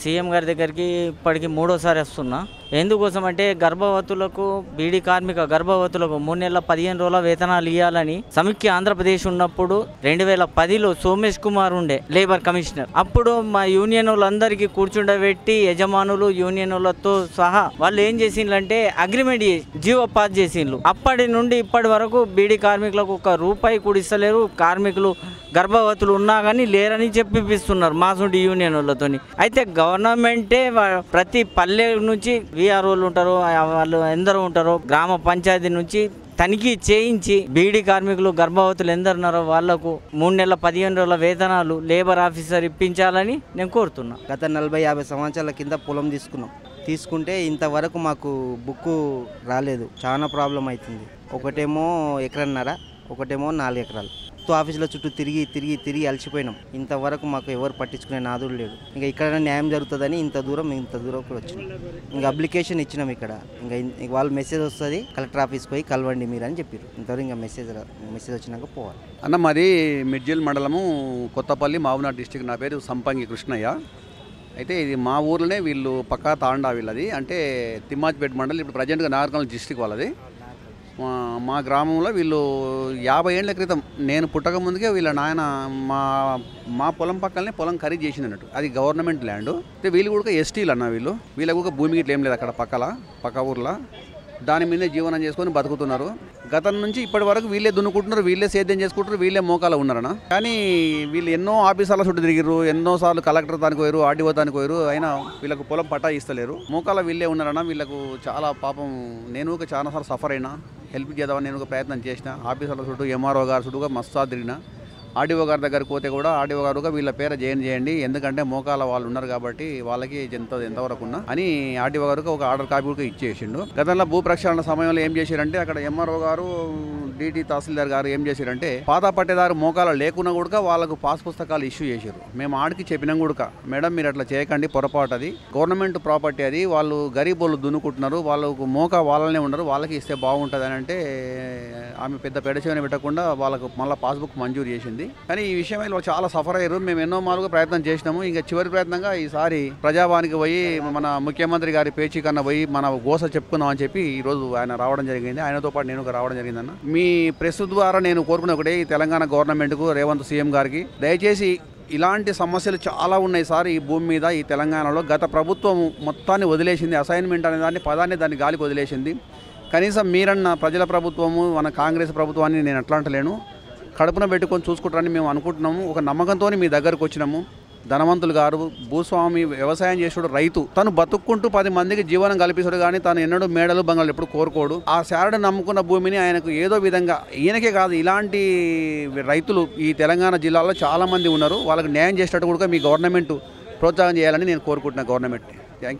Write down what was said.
CM గారి దగ్గరికి ఇప్పటికి మూడోసారి వస్తున్నా. ఎందుకోసం అంటే గర్భవతులకు బీడీ కార్మిక గర్భవతులకు 3 నెలల 15 రోజుల వేతనాలు ఇవ్వాలని సమైక్య ఆంధ్రప్రదేశ్ ఉన్నప్పుడు 2010లో సోమేష్ కుమార్ ఉండే లేబర్ కమిషనర్. అప్పుడు మా యూనియన్ వాళ్ళందరికీ కూర్చుండబెట్టి యజమానులు యూనియన్లతో సహా వాళ్ళు ఏం చేసిండ్రంటే అగ్రిమెంట్ జీవో పాస్ చేసిండ్రు. అప్పటి నుండి ఇప్పటి వరకు బీడీ కార్మికులకు ₹1 కూడా ఇస్తలేరు. కార్మికులు గర్భవతులు ఉన్నా కానీ లేరని చెప్పిస్తున్నారు మాసూడి యూనియన్ వాళ్ళతో. అయితే గవర్నమెంటే ప్రతి పల్లె నుంచి వీఆర్ఓలు ఉంటారు, వాళ్ళు ఎందరో ఉంటారో, గ్రామ పంచాయతీ నుంచి తనిఖీ చేయించి బీడీ కార్మికులు గర్భవతులు ఎందరున్నారో వాళ్లకు 3 నెలల 15 రోజుల వేతనాలు లేబర్ ఆఫీసర్ ఇప్పించాలని నేను కోరుతున్నా. గత 40-50 సంవత్సరాల కింద పొలం తీసుకుంటే ఇంతవరకు మాకు బుక్కు రాలేదు. చాలా ప్రాబ్లం అవుతుంది. ఒకటేమో ఎకరన్నర, ఒకటేమో 4 ఎకరాలు. ఆఫీసుల చుట్టూ తిరిగి అలసిపోయినాం. ఇంతవరకు మాకు ఎవరు పట్టించుకునే నాదుడు లేడు. ఇంకా ఇక్కడ న్యాయం జరుగుతుందని ఇంత దూరం కూడా వచ్చినాం. ఇంకా అప్లికేషన్ ఇచ్చినాం. ఇక్కడ ఇంకా వాళ్ళు మెసేజ్ వస్తుంది, కలెక్టర్ ఆఫీస్కి పోయి కలవండి మీరు అని చెప్పారు. ఇంతవరకు ఇంకా మెసేజ్ వచ్చినాక పోవాలి. అన్న మాది మిడ్జిల్ మండలము కొత్తపల్లి మహబూబ్నగర్ డిస్టిక్. నా పేరు సంపంగి కృష్ణయ్య. అయితే ఇది మా ఊర్లోనే వీళ్ళు పక్కా తాండా వీళ్ళది, అంటే తిమ్మాజ్పేట మండలం. ఇప్పుడు ప్రజెంట్గా నాగర్కర్నూలు డిస్టిక్ వాళ్ళది. మా గ్రామంలో వీళ్ళు 50 ఏళ్ల క్రితం నేను పుట్టక ముందుకే వీళ్ళ నాయన మా పొలం పక్కనే పొలం ఖరీదు చేసింది అన్నట్టు. అది గవర్నమెంట్ ల్యాండ్. అయితే వీళ్ళు కూడా ఎస్టీలు అన్న. వీళ్ళకు కూడా భూమి గిట్ల ఏం లేదు అక్కడ పక్క ఊర్లో. దాని మీదే జీవనం చేసుకొని బతుకుతున్నారు. గతం నుంచి ఇప్పటి వరకు వీళ్ళే దున్నుకుంటున్నారు, వీళ్ళే సేద్యం చేసుకుంటారు, వీళ్ళే మోకాలు ఉన్నారన్న. కానీ వీళ్ళు ఎన్నో ఆఫీసర్ల చుట్టూ తిరిగిరు, ఎన్నోసార్లు కలెక్టర్ దానికి పోయారు, ఆర్డీఓ దానికి పోయారు. అయినా వీళ్ళకు పొలం పట్టా ఇస్తలేరు. మోకాల వీళ్ళే ఉన్నారన్న. వీళ్ళకు చాలా పాపం. నేను ఒక చాలాసార్లు సఫర్ అయినా, హెల్ప్ చేద్దామని నేను ఒక ప్రయత్నం చేసిన. ఆఫీసర్ల చుట్టూ, ఎంఆర్ఓ గారు చుట్టూగా మస్తు తిరిగిన. ఆర్డీఓ గారి దగ్గరికి పోతే కూడా ఆర్డీఓ గారుగా వీళ్ళ పేరు జాయిన్ చేయండి, ఎందుకంటే మోకాల వాళ్ళు ఉన్నారు కాబట్టి వాళ్ళకి ఎంతవరకు ఉన్నా అని ఆర్డీఓ గారికి ఒక ఆర్డర్ కాపీ కూడా ఇచ్చేసిండు. గతంలో భూ ప్రక్షాళన సమయంలో ఏం చేశారంటే అక్కడ ఎంఆర్ఓ గారు, డిటి తహసీల్దార్ గారు ఏం చేశారంటే పాత పట్టేదారు మోకాల లేకున్నా కూడా వాళ్ళకు పాస్ పుస్తకాలు ఇష్యూ చేశారు. మేము ఆడికి చెప్పినాం కూడా, మేడం మీరు అట్లా చేయకండి, పొరపాటు, అది గవర్నమెంట్ ప్రాపర్టీ, అది వాళ్ళు గరీబోళ్ళు దున్నుకుంటున్నారు, వాళ్ళకు మోకా వాళ్ళనే ఉన్నారు, వాళ్ళకి ఇస్తే బాగుంటుంది అని అంటే ఆమె పెద్ద పెడచేవని పెట్టకుండా వాళ్ళకు మళ్ళీ పాస్బుక్ మంజూరు చేసింది. కానీ ఈ విషయం వాళ్ళు చాలా సఫర్ అయ్యారు. మేము ఎన్నో మార్లుగా ప్రయత్నం చేసినాము. ఇంకా చివరి ప్రయత్నంగా ఈసారి ప్రజావానికి పోయి మన ముఖ్యమంత్రి గారి పేచీ కన్నా పోయి మన గోస చెప్పుకుందాం అని చెప్పి ఈరోజు ఆయన రావడం జరిగింది. ఆయనతో పాటు నేను రావడం జరిగిందన్న. మీ ప్రెస్ ద్వారా నేను కోరుకునే ఒకటే, ఈ తెలంగాణ గవర్నమెంట్కు, రేవంత్ సీఎం గారికి దయచేసి ఇలాంటి సమస్యలు చాలా ఉన్నాయి సార్ ఈ భూమి మీద. ఈ తెలంగాణలో గత ప్రభుత్వం మొత్తాన్ని వదిలేసింది. అసైన్మెంట్ అనే దాన్ని గాలికి వదిలేసింది. కనీసం మీరన్న ప్రజల ప్రభుత్వము, మన కాంగ్రెస్ ప్రభుత్వాన్ని నేను ఎట్లా అంటలేను, కడుపున పెట్టుకొని చూసుకుంటారని మేము అనుకుంటున్నాము. ఒక నమ్మకంతో మీ దగ్గరకు వచ్చినాము. ధనవంతులు గారు, భూస్వామి, వ్యవసాయం చేసాడు, రైతు, తను బతుక్కుంటూ 10 మందికి జీవనం కల్పిస్తాడు. కానీ తను ఎన్నడూ మేడలు బంగాళాలు ఎప్పుడు కోరుకోడు. ఆ శారడు నమ్ముకున్న భూమిని ఆయనకు ఏదో విధంగా, ఈయనకే కాదు ఇలాంటి రైతులు ఈ తెలంగాణ జిల్లాలో చాలామంది ఉన్నారు. వాళ్ళకి న్యాయం చేసేటట్టు కూడా మీ గవర్నమెంట్ ప్రోత్సాహం చేయాలని నేను కోరుకుంటున్నాను గవర్నమెంట్ని. Thank you.